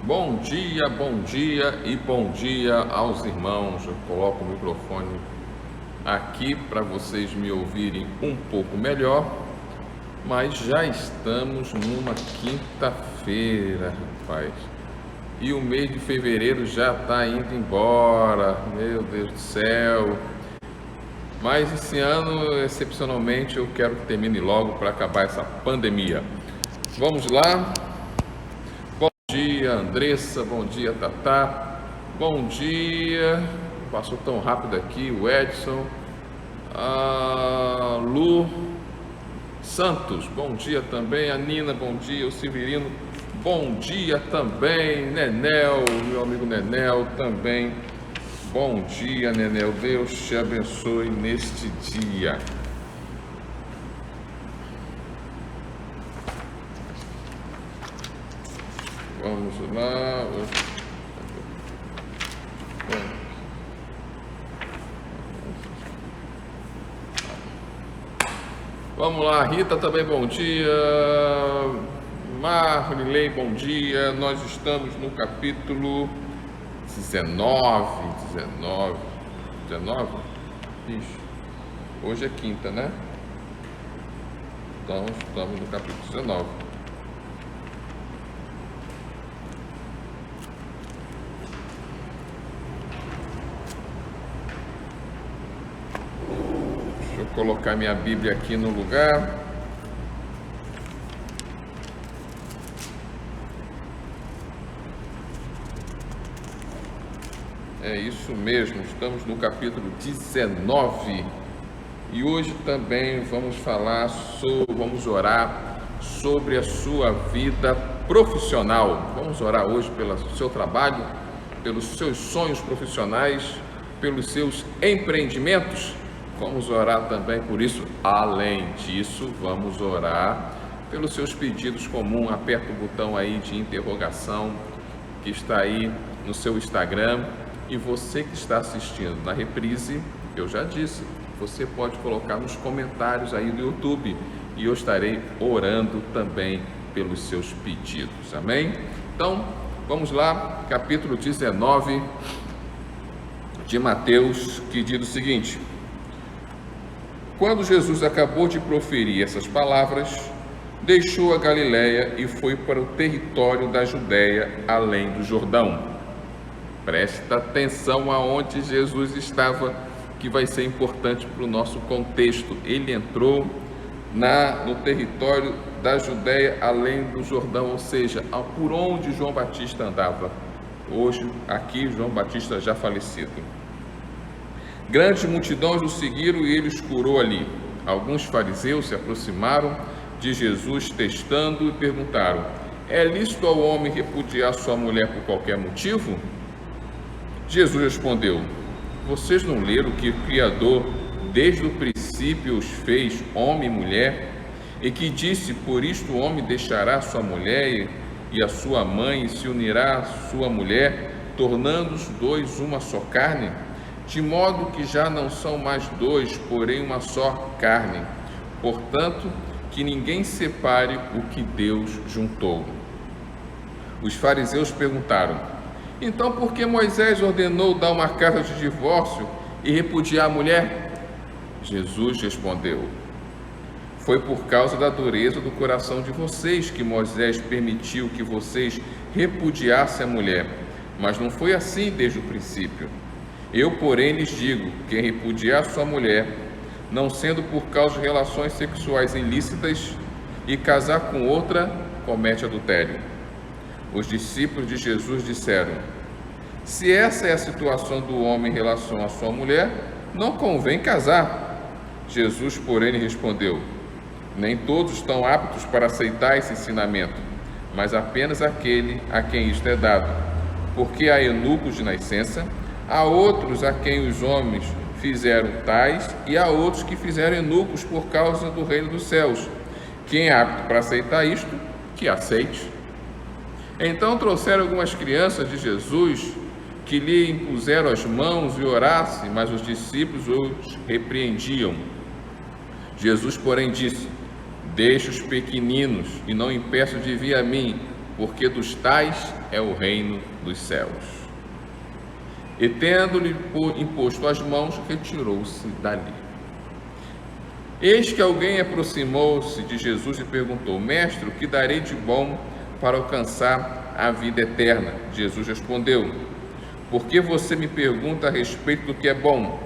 Bom dia e bom dia aos irmãos. Eu coloco o microfone aqui para vocês me ouvirem um pouco melhor, mas já estamos numa quinta-feira, rapaz. E o mês de fevereiro já está indo embora, meu Deus do céu. Mas esse ano, excepcionalmente, eu quero que termine logo para acabar essa pandemia. Vamos lá. Bom dia, Andressa. Bom dia, Tatá. Bom dia. Passou tão rápido aqui o Edson. A Lu Santos, bom dia também. A Nina, bom dia. O Severino, bom dia também. Nenel, meu amigo Nenel também. Bom dia, Nenel. Deus te abençoe neste dia. Vamos lá. Vamos lá, Rita também, bom dia. Marley, bom dia. Nós estamos no capítulo 19. Ixi, hoje é quinta, né? Então, estamos no capítulo 19. Deixa eu colocar minha Bíblia aqui no lugar. É isso mesmo, estamos no capítulo 19 e hoje também vamos orar sobre a sua vida profissional. Vamos orar hoje pelo seu trabalho, pelos seus sonhos profissionais, pelos seus empreendimentos. Vamos orar também por isso. Além disso, vamos orar pelos seus pedidos comuns. Aperta o botão aí de interrogação que está aí no seu Instagram. E você que está assistindo na reprise, eu já disse, você pode colocar nos comentários aí do YouTube e eu estarei orando também pelos seus pedidos, amém? Então, vamos lá, capítulo 19 de Mateus, que diz o seguinte: Quando Jesus acabou de proferir essas palavras, deixou a Galiléia e foi para o território da Judéia, além do Jordão. Presta atenção aonde Jesus estava, que vai ser importante para o nosso contexto. Ele entrou no território da Judéia, além do Jordão, ou seja, por onde João Batista andava. Hoje, aqui, João Batista já falecido. Grandes multidões o seguiram e ele os curou ali. Alguns fariseus se aproximaram de Jesus, testando, e perguntaram: é lícito ao homem repudiar sua mulher por qualquer motivo? Jesus respondeu: vocês não leram que o Criador desde o princípio os fez homem e mulher, e que disse: por isto o homem deixará sua mulher e a sua mãe e se unirá à sua mulher, tornando os dois uma só carne? De modo que já não são mais dois, porém uma só carne. Portanto, que ninguém separe o que Deus juntou. Os fariseus perguntaram: então, por que Moisés ordenou dar uma carta de divórcio e repudiar a mulher? Jesus respondeu: foi por causa da dureza do coração de vocês que Moisés permitiu que vocês repudiassem a mulher, mas não foi assim desde o princípio. Eu, porém, lhes digo: quem repudiar sua mulher, não sendo por causa de relações sexuais ilícitas, e casar com outra, comete adultério. Os discípulos de Jesus disseram: se essa é a situação do homem em relação à sua mulher, não convém casar. Jesus, porém, lhe respondeu: nem todos estão aptos para aceitar esse ensinamento, mas apenas aquele a quem isto é dado. Porque há eunucos de nascença, há outros a quem os homens fizeram tais, e há outros que fizeram eunucos por causa do reino dos céus. Quem é apto para aceitar isto, que aceite. Então trouxeram algumas crianças de Jesus, que lhe impuseram as mãos e orassem, mas os discípulos os repreendiam. Jesus, porém, disse: deixe os pequeninos e não impeçam de vir a mim, porque dos tais é o reino dos céus. E tendo-lhe imposto as mãos, retirou-se dali. Eis que alguém aproximou-se de Jesus e perguntou: Mestre, o que darei de bom para alcançar a vida eterna? Jesus respondeu: Por que você me pergunta a respeito do que é bom?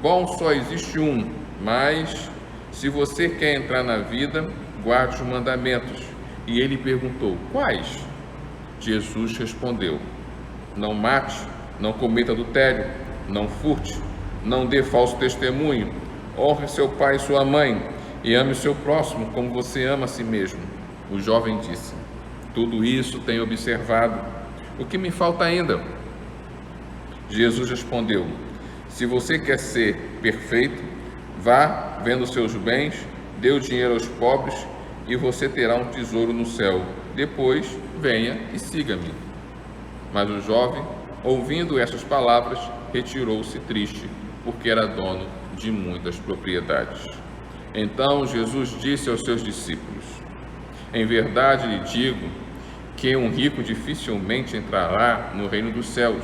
Bom só existe um, mas se você quer entrar na vida, guarde os mandamentos. E ele perguntou: Quais? Jesus respondeu: Não mate, não cometa adultério, não furte, não dê falso testemunho, honre seu pai e sua mãe, e ame o seu próximo como você ama a si mesmo. O jovem disse: Tudo isso tenho observado. O que me falta ainda? Jesus respondeu: Se você quer ser perfeito, vá, venda seus bens, dê o dinheiro aos pobres, e você terá um tesouro no céu. Depois, venha e siga-me. Mas o jovem, ouvindo essas palavras, retirou-se triste, porque era dono de muitas propriedades. Então Jesus disse aos seus discípulos: Em verdade lhe digo que um rico dificilmente entrará no reino dos céus.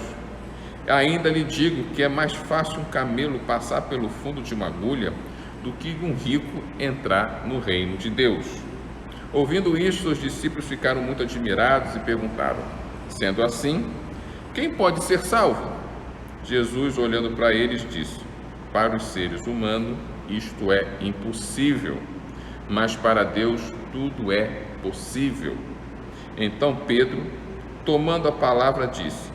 Ainda lhe digo que é mais fácil um camelo passar pelo fundo de uma agulha do que um rico entrar no reino de Deus. Ouvindo isso, os discípulos ficaram muito admirados e perguntaram: Sendo assim, quem pode ser salvo? Jesus, olhando para eles, disse: Para os seres humanos isto é impossível, mas para Deus tudo é possível. Então Pedro, tomando a palavra, disse: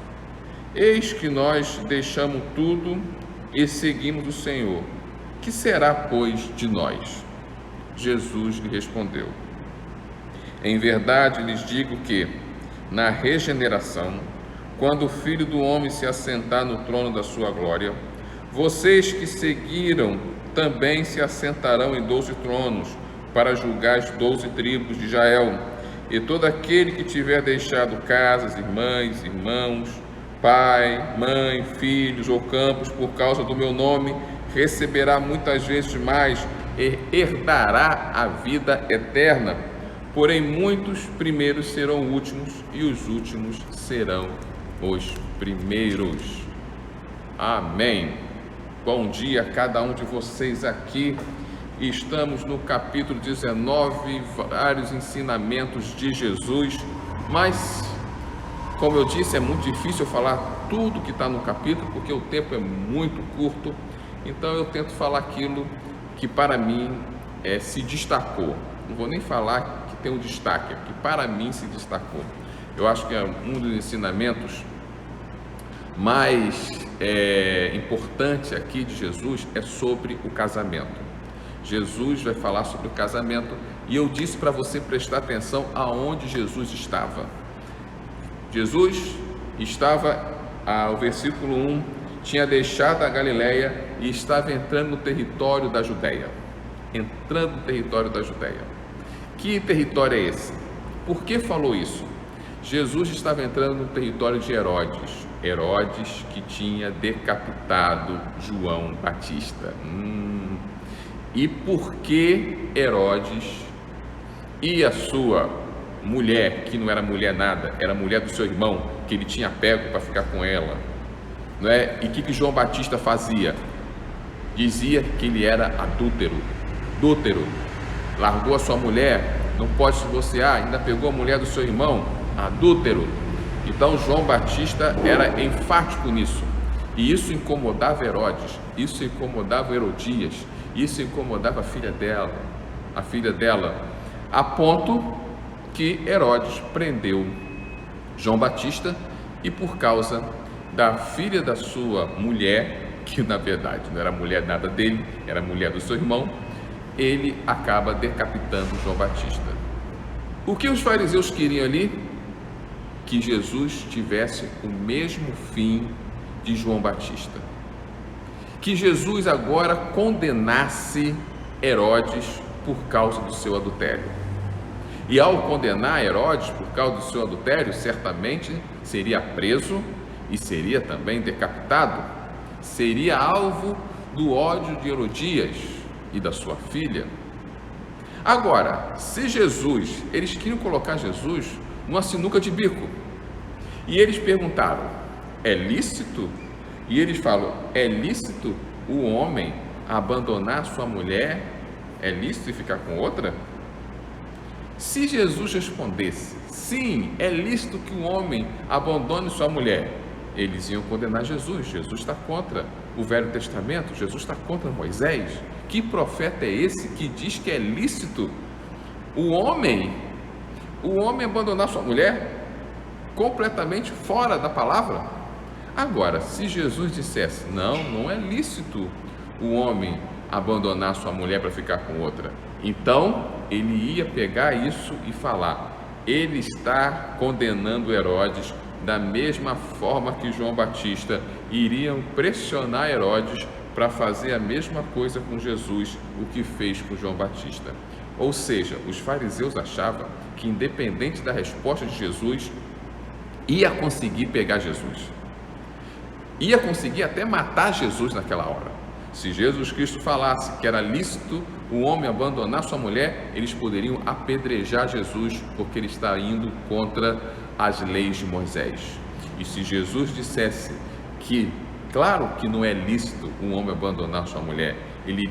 Eis que nós deixamos tudo e seguimos o Senhor. Que será, pois, de nós? Jesus lhe respondeu: Em verdade lhes digo que, na regeneração, quando o Filho do Homem se assentar no trono da sua glória, vocês que seguiram também se assentarão em 12 tronos, para julgar as 12 tribos de Israel. E todo aquele que tiver deixado casas, irmãs, irmãos, pai, mãe, filhos ou campos por causa do meu nome, receberá muitas vezes mais e herdará a vida eterna. Porém, muitos primeiros serão últimos e os últimos serão os primeiros. Amém. Bom dia a cada um de vocês aqui. Estamos no capítulo 19, vários ensinamentos de Jesus, mas, como eu disse, é muito difícil falar tudo que está no capítulo, porque o tempo é muito curto, então eu tento falar aquilo que para mim se destacou. Não vou nem falar que tem um destaque, que para mim se destacou. Eu acho que é um dos ensinamentos mais importante aqui de Jesus é sobre o casamento. Jesus vai falar sobre o casamento e eu disse para você prestar atenção aonde Jesus estava. Jesus estava, o versículo 1, tinha deixado a Galileia e estava entrando no território da Judéia. Entrando no território da Judéia. Que território é esse? Por que falou isso? Jesus estava entrando no território de Herodes. Herodes que tinha decapitado João Batista. E por que Herodes e a sua mulher, que não era mulher nada, era mulher do seu irmão, que ele tinha pego para ficar com ela, não é? E o que João Batista fazia? Dizia que ele era adúltero, largou a sua mulher, não pode se divorciar, ainda pegou a mulher do seu irmão, adúltero. Então João Batista era enfático nisso, e isso incomodava Herodes, isso incomodava Herodias, isso incomodava a filha dela, a ponto que Herodes prendeu João Batista, e por causa da filha da sua mulher, que na verdade não era mulher nada dele, era mulher do seu irmão, ele acaba decapitando João Batista. O que os fariseus queriam ali? Que Jesus tivesse o mesmo fim de João Batista. Que Jesus agora condenasse Herodes por causa do seu adultério. E ao condenar Herodes por causa do seu adultério, certamente seria preso e seria também decapitado. Seria alvo do ódio de Herodias e da sua filha. Agora, se Jesus, eles queriam colocar Jesus numa sinuca de bico. E eles perguntaram: é lícito? E eles falam: é lícito o homem abandonar sua mulher? É lícito ficar com outra? Se Jesus respondesse: sim, é lícito que o homem abandone sua mulher, eles iam condenar Jesus. Jesus está contra o Velho Testamento, Jesus está contra Moisés. Que profeta é esse que diz que é lícito o homem abandonar sua mulher? Completamente fora da palavra. Agora, se Jesus dissesse: não é lícito o homem abandonar sua mulher para ficar com outra, então ele ia pegar isso e falar: ele está condenando Herodes da mesma forma que João Batista. Iriam pressionar Herodes para fazer a mesma coisa com Jesus, o que fez com João Batista. Ou seja, os fariseus achavam que, independente da resposta de Jesus, ia conseguir pegar Jesus, ia conseguir até matar Jesus naquela hora. Se Jesus Cristo falasse que era lícito o homem abandonar sua mulher, eles poderiam apedrejar Jesus, porque ele está indo contra as leis de Moisés. E se Jesus dissesse que, claro que não é lícito um homem abandonar sua mulher, eles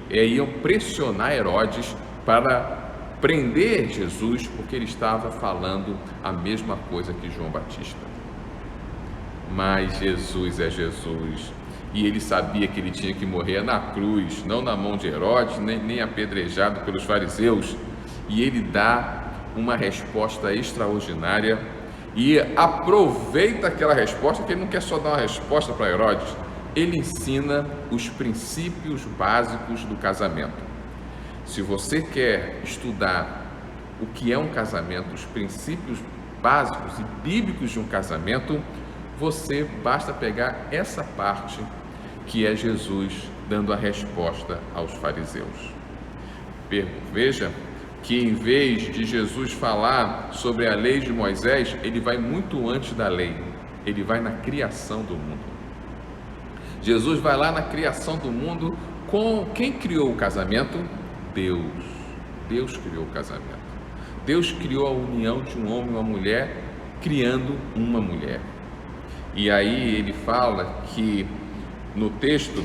iriam pressionar Herodes para prender Jesus, porque ele estava falando a mesma coisa que João Batista. Mas Jesus é Jesus, e ele sabia que ele tinha que morrer na cruz, não na mão de Herodes, nem apedrejado pelos fariseus. E ele dá uma resposta extraordinária e aproveita aquela resposta, que ele não quer só dar uma resposta para Herodes, ele ensina os princípios básicos do casamento. Se você quer estudar o que é um casamento, os princípios básicos e bíblicos de um casamento, você basta pegar essa parte que é Jesus dando a resposta aos fariseus. Veja que, em vez de Jesus falar sobre a lei de Moisés, ele vai muito antes da lei, ele vai na criação do mundo. Jesus vai lá na criação do mundo. Com quem criou o casamento? Deus. Deus criou o casamento. Deus criou a união de um homem e uma mulher, criando uma mulher. E aí ele fala que, no texto,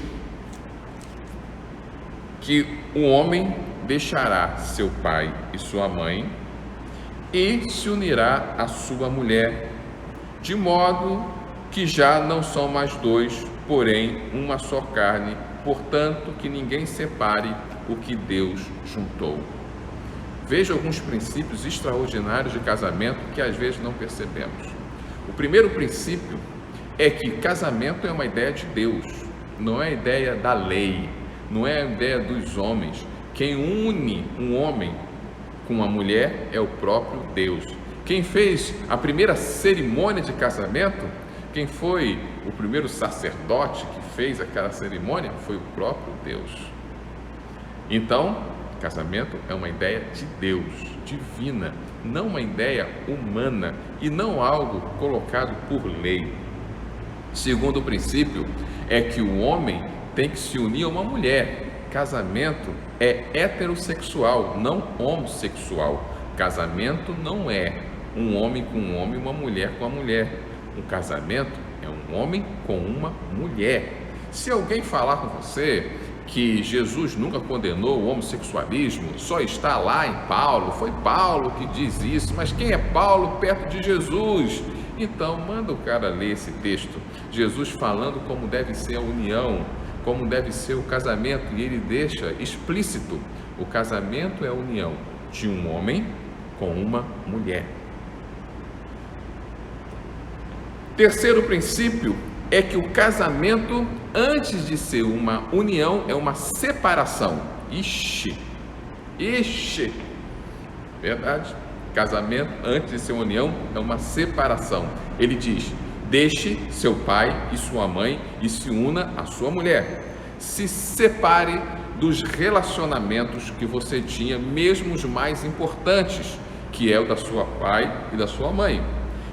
que o homem deixará seu pai e sua mãe e se unirá à sua mulher, de modo que já não são mais dois, porém uma só carne. Portanto, que ninguém separe o que Deus juntou. Veja alguns princípios extraordinários de casamento que às vezes não percebemos. O primeiro princípio é que casamento é uma ideia de Deus, não é a ideia da lei, não é a ideia dos homens. Quem une um homem com uma mulher é o próprio Deus. Quem fez a primeira cerimônia de casamento, quem foi o primeiro sacerdote que fez aquela cerimônia, foi o próprio Deus. Então, casamento é uma ideia de Deus, divina, não uma ideia humana e não algo colocado por lei. Segundo princípio é que o homem tem que se unir a uma mulher. Casamento é heterossexual, não homossexual. Casamento não é um homem com um homem e uma mulher com uma mulher. Um casamento é um homem com uma mulher. Se alguém falar com você que Jesus nunca condenou o homossexualismo, só está lá em Paulo, foi Paulo que diz isso, mas quem é Paulo perto de Jesus? Então, manda o cara ler esse texto, Jesus falando como deve ser a união, como deve ser o casamento, e ele deixa explícito: o casamento é a união de um homem com uma mulher. Terceiro princípio é que o casamento, antes de ser uma união, é uma separação. Ixi, verdade. Casamento, antes de ser uma união, é uma separação. Ele diz: deixe seu pai e sua mãe e se una à sua mulher. Se separe dos relacionamentos que você tinha, mesmo os mais importantes, que é o da sua pai e da sua mãe,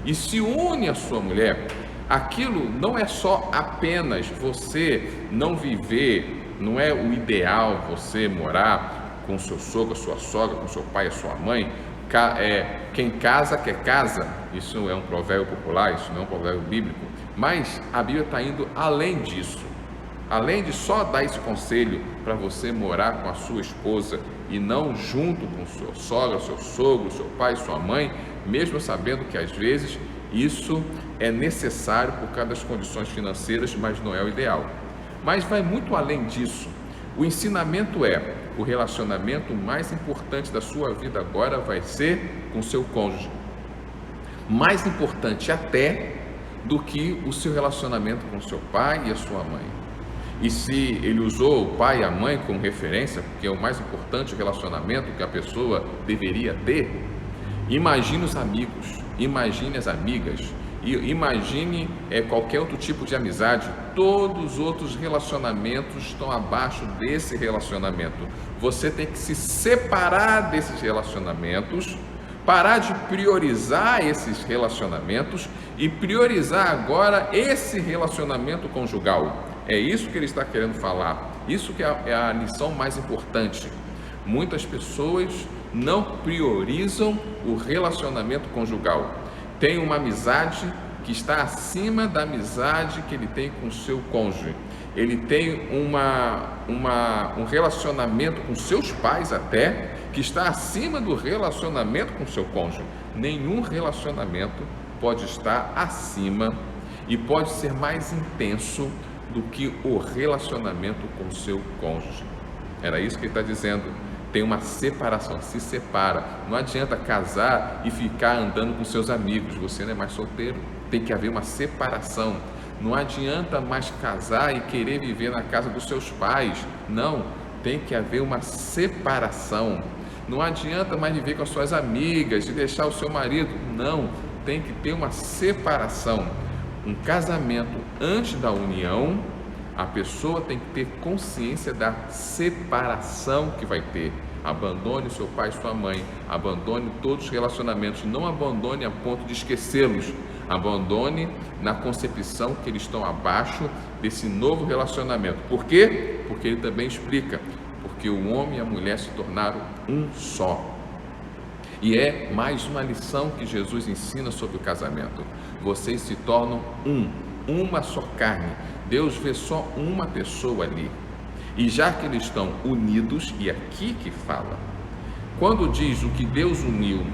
e se une à sua mulher. Aquilo não é só apenas você não viver, não é o ideal você morar com seu sogro, sua sogra, com seu pai e sua mãe, Quem casa quer casa. Isso é um provérbio popular, isso não é um provérbio bíblico. Mas a Bíblia está indo além disso. Além de só dar esse conselho para você morar com a sua esposa e não junto com sua sogra, seu sogro, seu pai, sua mãe, mesmo sabendo que às vezes isso é necessário por causa das condições financeiras, mas não é o ideal. Mas vai muito além disso. O ensinamento é: o relacionamento mais importante da sua vida agora vai ser com seu cônjuge. Mais importante até do que o seu relacionamento com seu pai e a sua mãe. E se ele usou o pai e a mãe como referência, porque é o mais importante relacionamento que a pessoa deveria ter, imagine os amigos, imagine as amigas, imagine qualquer outro tipo de amizade. Todos os outros relacionamentos estão abaixo desse relacionamento. Você tem que se separar desses relacionamentos, parar de priorizar esses relacionamentos e priorizar agora esse relacionamento conjugal. É isso que ele está querendo falar. Isso que é a lição mais importante. Muitas pessoas não priorizam o relacionamento conjugal. Tem uma amizade que está acima da amizade que ele tem com o seu cônjuge. Ele tem um relacionamento com seus pais até, que está acima do relacionamento com o seu cônjuge. Nenhum relacionamento pode estar acima e pode ser mais intenso do que o relacionamento com o seu cônjuge. Era isso que ele está dizendo. Tem uma separação, se separa. Não adianta casar e ficar andando com seus amigos, você não é mais solteiro. Tem que haver uma separação. Não adianta mais casar e querer viver na casa dos seus pais. Não, tem que haver uma separação. Não adianta mais viver com as suas amigas e deixar o seu marido. Não, tem que ter uma separação. Um casamento, antes da união, a pessoa tem que ter consciência da separação que vai ter. Abandone seu pai e sua mãe, abandone todos os relacionamentos, não abandone a ponto de esquecê-los, abandone na concepção que eles estão abaixo desse novo relacionamento. Por quê? Porque ele também explica, porque o homem e a mulher se tornaram um só. E é mais uma lição que Jesus ensina sobre o casamento. Vocês se tornam uma só carne. Deus vê só uma pessoa ali. E já que eles estão unidos, e aqui que fala, quando diz o que Deus uniu,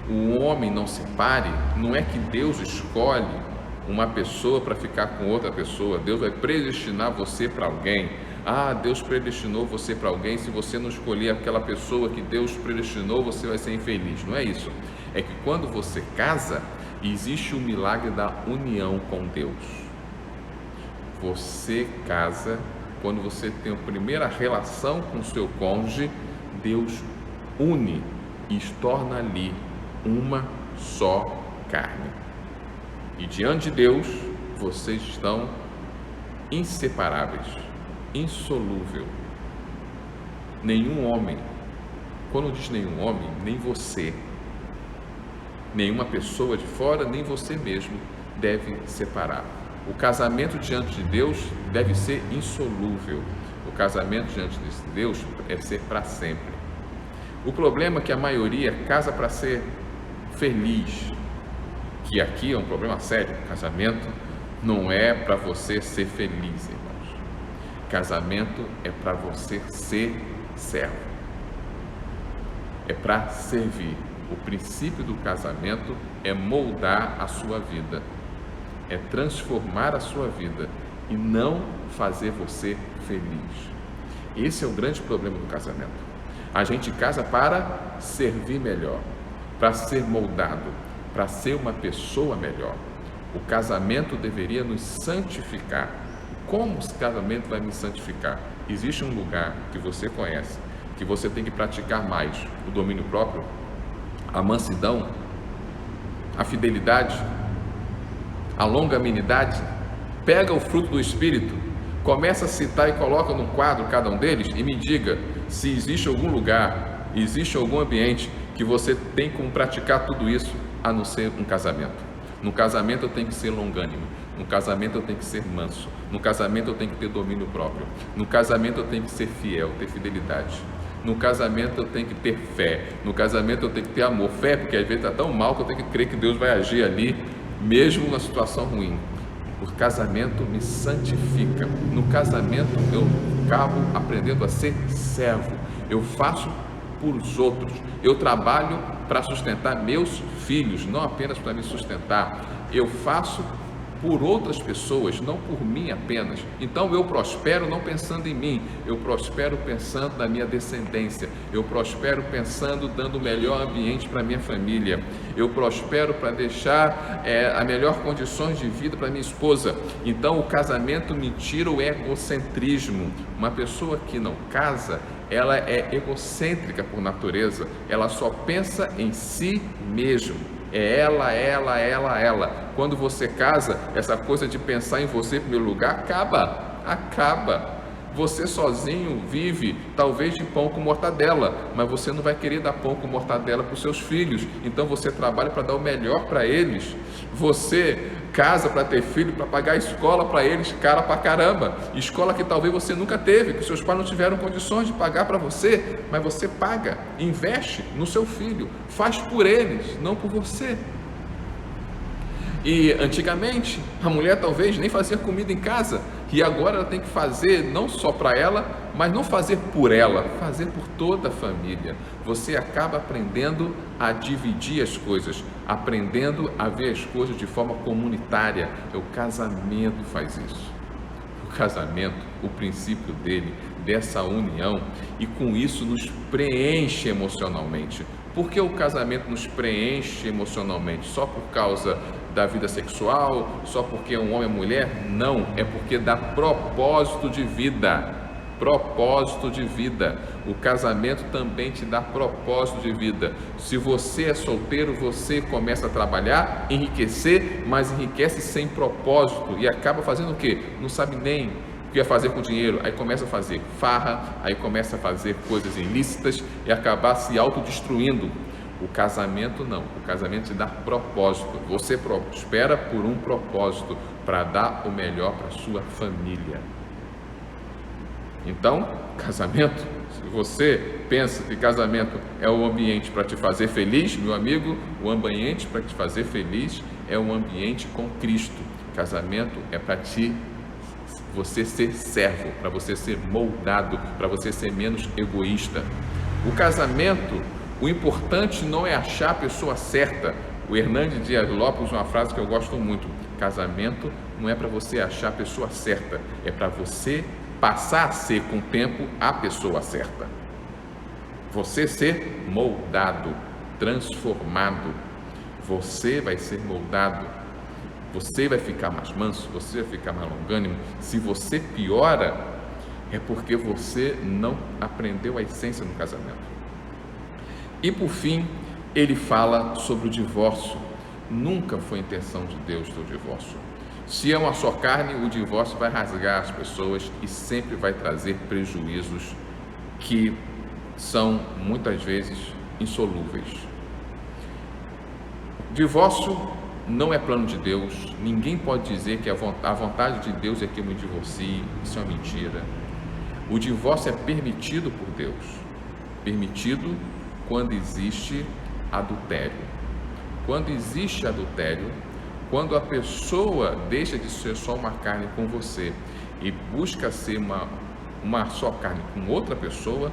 o homem não separe, não é que Deus escolhe uma pessoa para ficar com outra pessoa. Deus vai predestinar você para alguém. Deus predestinou você para alguém. Se você não escolher aquela pessoa que Deus predestinou, você vai ser infeliz. Não é isso. É que quando você casa, existe o milagre da união com Deus. Você casa, quando você tem a primeira relação com o seu cônjuge, Deus une e torna ali uma só carne. E diante de Deus, vocês estão inseparáveis, insolúvel. Nenhum homem, quando diz nenhum homem, nem você, nenhuma pessoa de fora, nem você mesmo deve separar. O casamento diante de Deus deve ser insolúvel. O casamento diante de Deus deve ser para sempre. O problema é que a maioria casa para ser feliz, que aqui é um problema sério. Casamento não é para você ser feliz, irmãos. Casamento é para você ser servo. É para servir. O princípio do casamento é moldar a sua vida, é transformar a sua vida e não fazer você feliz. Esse é o grande problema do casamento. A gente casa para servir melhor, para ser moldado, para ser uma pessoa melhor. O casamento deveria nos santificar. Como o casamento vai me santificar? Existe um lugar que você conhece, que você tem que praticar mais: o domínio próprio, a mansidão, a fidelidade, a longanimidade. Pega o fruto do Espírito, começa a citar e coloca num quadro cada um deles e me diga se existe algum lugar, existe algum ambiente que você tem como praticar tudo isso, a não ser um casamento. No casamento eu tenho que ser longânimo, no casamento eu tenho que ser manso, no casamento eu tenho que ter domínio próprio, no casamento eu tenho que ser fiel, ter fidelidade. No casamento eu tenho que ter fé, no casamento eu tenho que ter amor. Fé, porque às vezes está tão mal que eu tenho que crer que Deus vai agir ali, mesmo na situação ruim. O casamento me santifica. No casamento eu acabo aprendendo a ser servo. Eu faço por os outros. Eu trabalho para sustentar meus filhos, não apenas para me sustentar. Eu faço por outras pessoas, não por mim apenas. Então eu prospero não pensando em mim, eu prospero pensando na minha descendência, eu prospero pensando dando o melhor ambiente para minha família, eu prospero para deixar a melhor condições de vida para minha esposa. Então o casamento me tira o egocentrismo. Uma pessoa que não casa, ela é egocêntrica por natureza, ela só pensa em si mesmo. É ela. Quando você casa, essa coisa de pensar em você em primeiro lugar acaba. Você sozinho vive talvez de pão com mortadela, mas você não vai querer dar pão com mortadela para os seus filhos. Então você trabalha para dar o melhor para eles. Você casa para ter filho, para pagar a escola para eles, cara pra caramba. Escola que talvez você nunca teve, que seus pais não tiveram condições de pagar para você, mas você paga, investe no seu filho, faz por eles, não por você. E antigamente a mulher talvez nem fazia comida em casa, e agora ela tem que fazer não só para ela, mas não fazer por ela, fazer por toda a família. Você acaba aprendendo a dividir as coisas, aprendendo a ver as coisas de forma comunitária. O casamento faz isso. O casamento, o princípio dele, dessa união, e com isso nos preenche emocionalmente. Por que o casamento nos preenche emocionalmente? Só por causa da vida sexual? Só porque é um homem e mulher? Não, é porque dá propósito de vida. Propósito de vida. O casamento também te dá propósito de vida. Se você é solteiro, você começa a trabalhar, enriquecer, mas enriquece sem propósito e acaba fazendo o quê? Não sabe nem o que ia fazer com o dinheiro, aí começa a fazer farra, aí começa a fazer coisas ilícitas e acabar se autodestruindo. O casamento não, o casamento te dá propósito. Você prospera por um propósito, para dar o melhor para a sua família. Então, casamento, se você pensa que casamento é o ambiente para te fazer feliz, meu amigo, o ambiente para te fazer feliz é um ambiente com Cristo. Casamento é para você ser servo, para você ser moldado, para você ser menos egoísta. O casamento, o importante não é achar a pessoa certa. O Hernandes Dias Lopes usa uma frase que eu gosto muito: casamento não é para você achar a pessoa certa, é para você passar a ser com o tempo a pessoa certa. Você ser moldado, transformado. Você vai ser moldado. Você vai ficar mais manso, você vai ficar mais longânimo. Se você piora, é porque você não aprendeu a essência no casamento. E por fim, ele fala sobre o divórcio. Nunca foi intenção de Deus o divórcio. Se é uma só carne, o divórcio vai rasgar as pessoas e sempre vai trazer prejuízos que são muitas vezes insolúveis. Divórcio não é plano de Deus. Ninguém pode dizer que a vontade de Deus é que eu me divorcie. Isso é uma mentira. O divórcio é permitido por Deus. Permitido quando existe adultério. Quando existe adultério, quando a pessoa deixa de ser só uma carne com você e busca ser uma só carne com outra pessoa,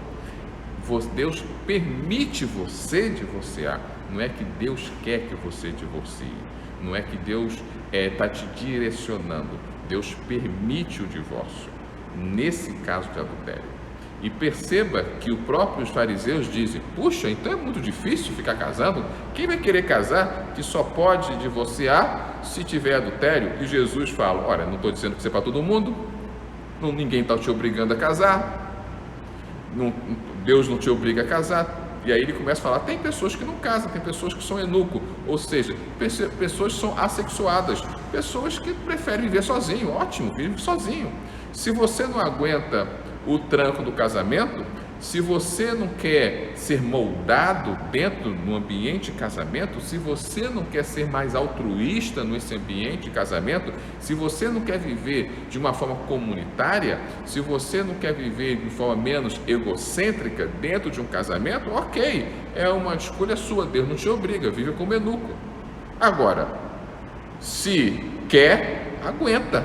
Deus permite você divorciar. Não é que Deus quer que você divorcie. Não é que Deus está te direcionando. Deus permite o divórcio, nesse caso de adultério. E perceba que os próprios fariseus dizem: puxa, então é muito difícil ficar casando? Quem vai querer casar que só pode divorciar se tiver adultério? E Jesus fala: olha, não estou dizendo que isso é para todo mundo, ninguém está te obrigando a casar, Deus não te obriga a casar. E aí ele começa a falar: tem pessoas que não casam, tem pessoas que são eunuco, ou seja, pessoas que são assexuadas, pessoas que preferem viver sozinho. Ótimo, vive sozinho. Se você não aguenta o tranco do casamento, Se você não quer ser moldado dentro do ambiente de casamento, se você não quer ser mais altruísta nesse ambiente de casamento, se você não quer viver de uma forma comunitária, se você não quer viver de forma menos egocêntrica dentro de um casamento, ok, é uma escolha sua, Deus não te obriga, vive como eunuco. Agora, se quer, aguenta.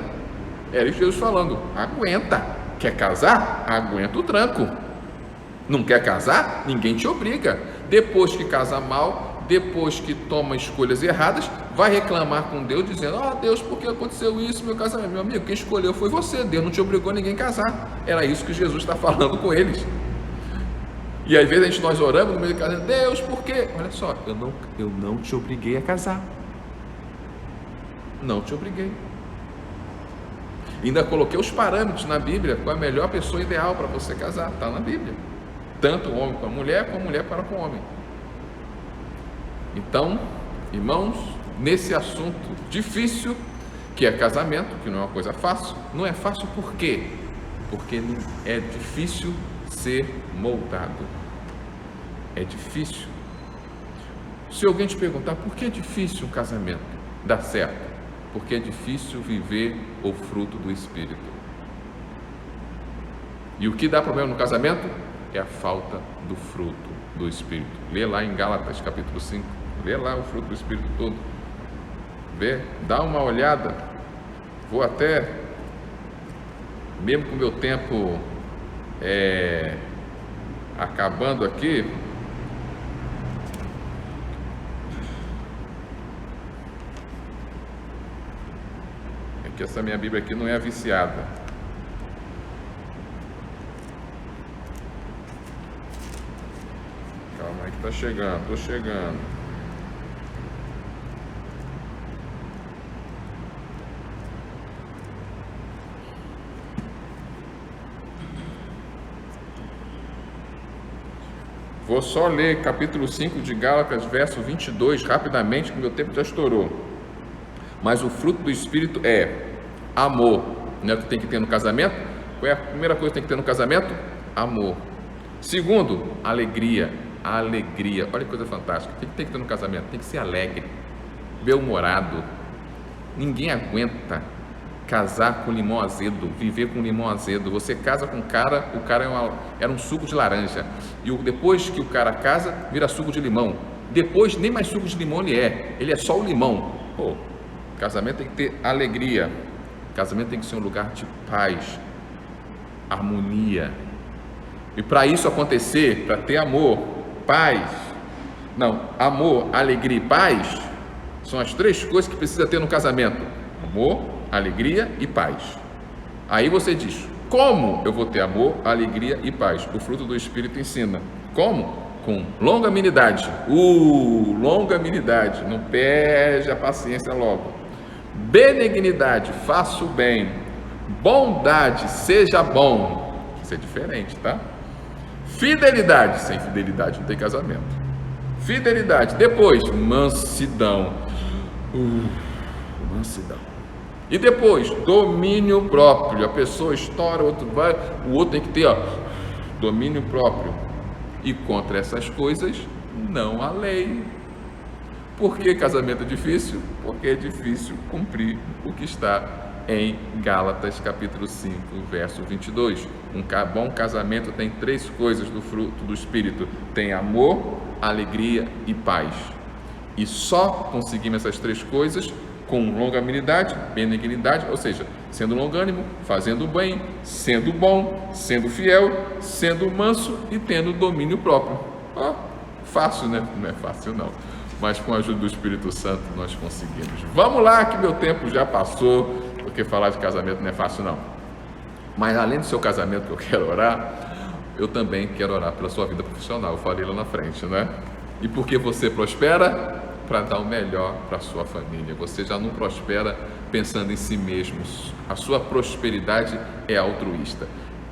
Era Jesus falando, aguenta. Quer casar? Aguenta o tranco. Não quer casar? Ninguém te obriga. Depois que casa mal, depois que toma escolhas erradas, vai reclamar com Deus, dizendo, Deus, por que aconteceu isso, meu casamento? Meu amigo, quem escolheu foi você, Deus não te obrigou a ninguém casar. Era isso que Jesus está falando com eles. E às vezes nós oramos no meio do casamento, Deus, por quê? Olha só, eu não te obriguei a casar. Não te obriguei. Ainda coloquei os parâmetros na Bíblia, qual é a melhor pessoa ideal para você casar, está na Bíblia. Tanto o homem com a mulher, como a mulher para com o homem. Então, irmãos, nesse assunto difícil, que é casamento, que não é uma coisa fácil, não é fácil por quê? Porque é difícil ser moldado. É difícil. Se alguém te perguntar por que é difícil um casamento dar certo, porque é difícil viver o fruto do Espírito. E o que dá problema no casamento é a falta do fruto do Espírito. Lê lá em Gálatas capítulo 5, lê lá o fruto do Espírito todo. Vê, dá uma olhada. Vou até, mesmo com o meu tempo acabando aqui, é que essa minha Bíblia aqui não é viciada. Calma aí que tá chegando, tô chegando. Vou só ler capítulo 5 de Gálatas, verso 22, rapidamente, que meu tempo já estourou. Mas o fruto do Espírito é amor. Não é o que tem que ter no casamento? Qual é a primeira coisa que tem que ter no casamento? Amor. Segundo, alegria. Alegria. Olha que coisa fantástica. O que tem que ter no casamento? Tem que ser alegre, bem-humorado. Ninguém aguenta casar com limão azedo, viver com limão azedo. Você casa com o cara era um suco de laranja. E depois que o cara casa, vira suco de limão. Depois, nem mais suco de limão ele é só o limão. Pô, casamento tem que ter alegria. Casamento tem que ser um lugar de paz, harmonia. E para isso acontecer, para ter amor, amor, alegria e paz, são as três coisas que precisa ter no casamento: amor, alegria e paz. Aí você diz, como eu vou ter amor, alegria e paz? O fruto do Espírito ensina. Como? Com longanimidade. Longanimidade, não perde a paciência logo. Benignidade, faça o bem. Bondade, seja bom. Isso é diferente, tá? Fidelidade, sem fidelidade não tem casamento. Fidelidade, depois mansidão. Mansidão. E depois domínio próprio. A pessoa estoura, o outro vai, o outro tem que ter domínio próprio. E contra essas coisas não há lei. Por que casamento é difícil? Porque é difícil cumprir o que está em Gálatas capítulo 5, verso 22. Um bom casamento tem três coisas do fruto do Espírito: tem amor, alegria e paz. E só conseguimos essas três coisas com longanimidade, benignidade, ou seja, sendo longânimo, fazendo bem, sendo bom, sendo fiel, sendo manso e tendo domínio próprio. Fácil, né? Não é fácil não, mas com a ajuda do Espírito Santo nós conseguimos. Vamos lá que meu tempo já passou, porque falar de casamento não é fácil não. Mas além do seu casamento que eu quero orar, eu também quero orar pela sua vida profissional. Eu falei lá na frente, né? E por que você prospera? Para dar o melhor para a sua família. Você já não prospera pensando em si mesmo. A sua prosperidade é altruísta.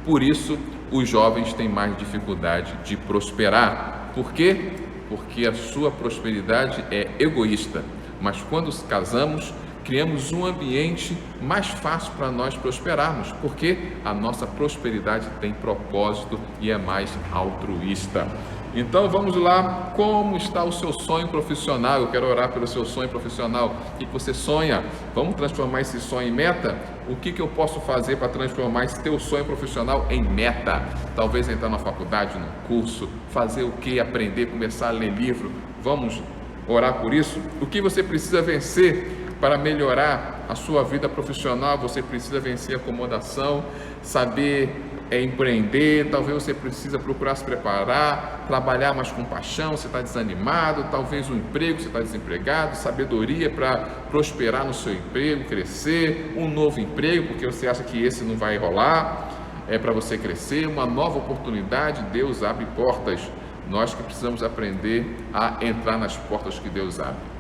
Por isso, os jovens têm mais dificuldade de prosperar. Por quê? Porque a sua prosperidade é egoísta. Mas quando casamos, criamos um ambiente mais fácil para nós prosperarmos, porque a nossa prosperidade tem propósito e é mais altruísta. Então vamos lá, como está o seu sonho profissional? Eu quero orar pelo seu sonho profissional. O que você sonha? Vamos transformar esse sonho em meta? O que eu posso fazer para transformar esse teu sonho profissional em meta? Talvez entrar na faculdade, num curso, fazer o que? Aprender, começar a ler livro. Vamos orar por isso? O que você precisa vencer para melhorar a sua vida profissional? Você precisa vencer a acomodação, saber empreender, talvez você precisa procurar se preparar, trabalhar mais com paixão, você está desanimado, talvez um emprego, você está desempregado, sabedoria para prosperar no seu emprego, crescer, um novo emprego, porque você acha que esse não vai rolar, é para você crescer, uma nova oportunidade. Deus abre portas, nós que precisamos aprender a entrar nas portas que Deus abre.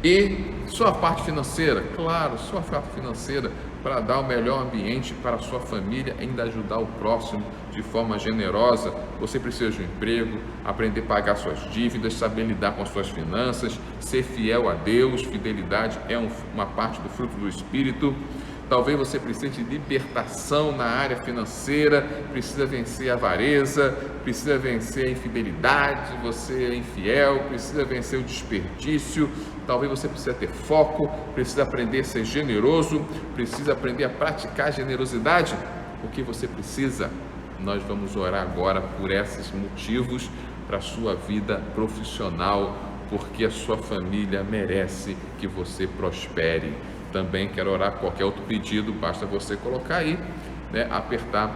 E sua parte financeira, claro, sua parte financeira, para dar o melhor ambiente para a sua família, ainda ajudar o próximo de forma generosa. Você precisa de um emprego, aprender a pagar suas dívidas, saber lidar com as suas finanças, ser fiel a Deus. Fidelidade é uma parte do fruto do Espírito. Talvez você precise de libertação na área financeira, precisa vencer a avareza, precisa vencer a infidelidade, você é infiel, precisa vencer o desperdício. Talvez você precisa ter foco, precisa aprender a ser generoso, precisa aprender a praticar generosidade. O que você precisa? Nós vamos orar agora por esses motivos para a sua vida profissional, porque a sua família merece que você prospere. Também quero orar qualquer outro pedido, basta você colocar aí, apertar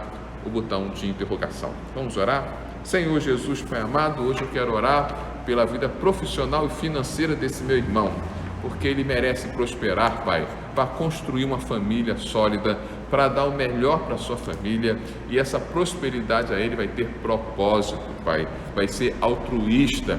o botão de interrogação. Vamos orar? Senhor Jesus, Pai amado, hoje eu quero orar pela vida profissional e financeira desse meu irmão, porque ele merece prosperar, Pai, para construir uma família sólida, para dar o melhor para a sua família, e essa prosperidade a ele vai ter propósito, Pai, vai ser altruísta,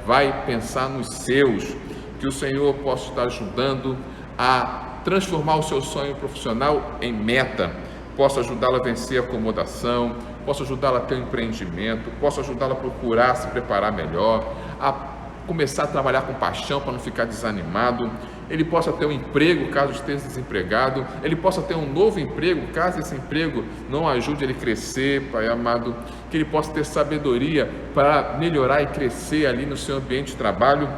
vai pensar nos seus, que o Senhor possa estar ajudando a transformar o seu sonho profissional em meta, possa ajudá-lo a vencer a acomodação, possa ajudá-lo a ter um empreendimento, possa ajudá-lo a procurar se preparar melhor, a começar a trabalhar com paixão para não ficar desanimado, ele possa ter um emprego caso esteja desempregado, ele possa ter um novo emprego caso esse emprego não ajude ele a crescer, Pai amado, que ele possa ter sabedoria para melhorar e crescer ali no seu ambiente de trabalho,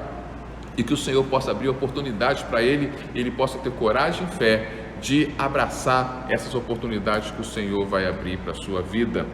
e que o Senhor possa abrir oportunidades para ele, e ele possa ter coragem e fé de abraçar essas oportunidades que o Senhor vai abrir para a sua vida.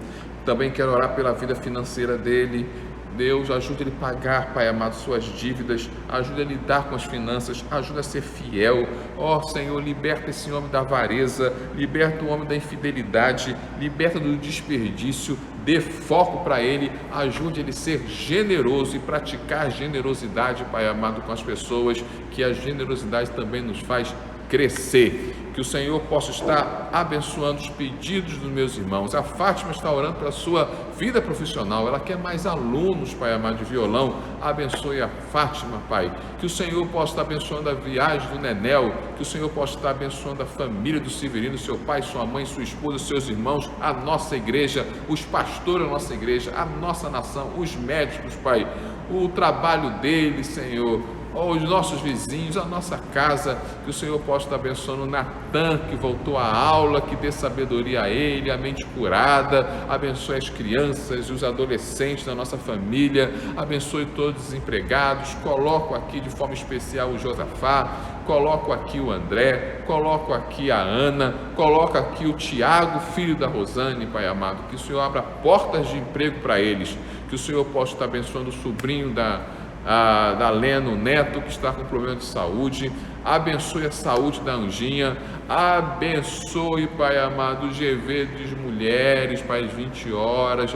Também quero orar pela vida financeira dele. Deus, ajude ele a pagar, Pai amado, suas dívidas, ajude ele a lidar com as finanças, ajude a ser fiel. Ó Senhor, liberta esse homem da avareza, liberta o homem da infidelidade, liberta do desperdício, dê foco para ele, ajude ele a ser generoso e praticar generosidade, Pai amado, com as pessoas, que a generosidade também nos faz crescer. Que o Senhor possa estar abençoando os pedidos dos meus irmãos. A Fátima está orando pela sua vida profissional, ela quer mais alunos, Pai amado, de violão. Abençoe a Fátima, Pai. Que o Senhor possa estar abençoando a viagem do Nenel, que o Senhor possa estar abençoando a família do Severino, seu pai, sua mãe, sua esposa, seus irmãos, a nossa igreja, os pastores da nossa igreja, a nossa nação, os médicos, Pai, o trabalho deles, Senhor, os nossos vizinhos, a nossa casa, que o Senhor possa estar abençoando o Natan, que voltou à aula, que dê sabedoria a ele, a mente curada, abençoe as crianças e os adolescentes da nossa família, abençoe todos os empregados, coloco aqui de forma especial o Josafá, coloco aqui o André, coloco aqui a Ana, coloco aqui o Tiago, filho da Rosane, Pai amado, que o Senhor abra portas de emprego para eles, que o Senhor possa estar abençoando o sobrinho da Lena, o neto que está com problema de saúde, abençoe a saúde da Anjinha, abençoe, Pai amado, o GV das mulheres, Pai, 20 horas,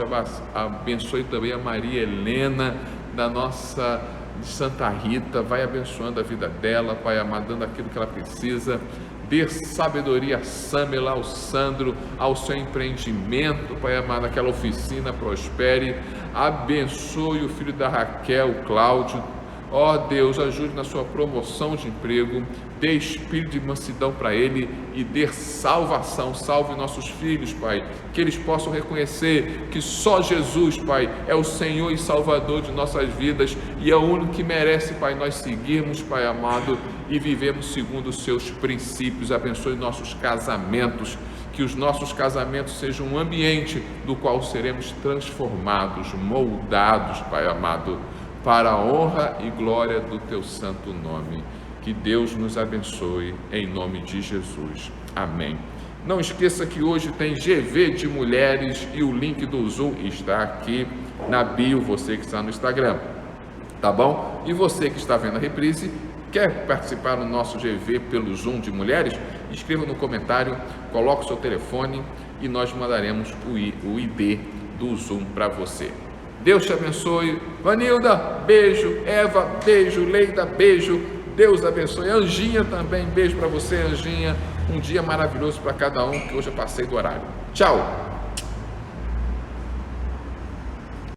abençoe também a Maria Helena, da nossa de Santa Rita, vai abençoando a vida dela, Pai amado, dando aquilo que ela precisa. Dê sabedoria a Samela, ao Sandro, ao seu empreendimento, Pai amado, aquela oficina prospere. Abençoe o filho da Raquel, o Cláudio, Ó Deus, ajude na sua promoção de emprego, dê espírito de mansidão para ele e dê salvação. Salve nossos filhos, Pai, que eles possam reconhecer que só Jesus, Pai, é o Senhor e Salvador de nossas vidas e é o único que merece, Pai, nós seguirmos, Pai amado, e vivemos segundo os seus princípios. Abençoe nossos casamentos, que os nossos casamentos sejam um ambiente do qual seremos transformados, moldados, Pai amado, para a honra e glória do Teu santo nome. Que Deus nos abençoe, em nome de Jesus. Amém. Não esqueça que hoje tem GV de mulheres e o link do Zoom está aqui na bio, você que está no Instagram, tá bom? E você que está vendo a reprise, quer participar do nosso GV pelo Zoom de mulheres? Escreva no comentário, coloque o seu telefone e nós mandaremos o ID do Zoom para você. Deus te abençoe. Vanilda, beijo. Eva, beijo. Leida, beijo. Deus abençoe. Anjinha também, beijo para você, Anjinha. Um dia maravilhoso para cada um, que hoje eu passei do horário. Tchau.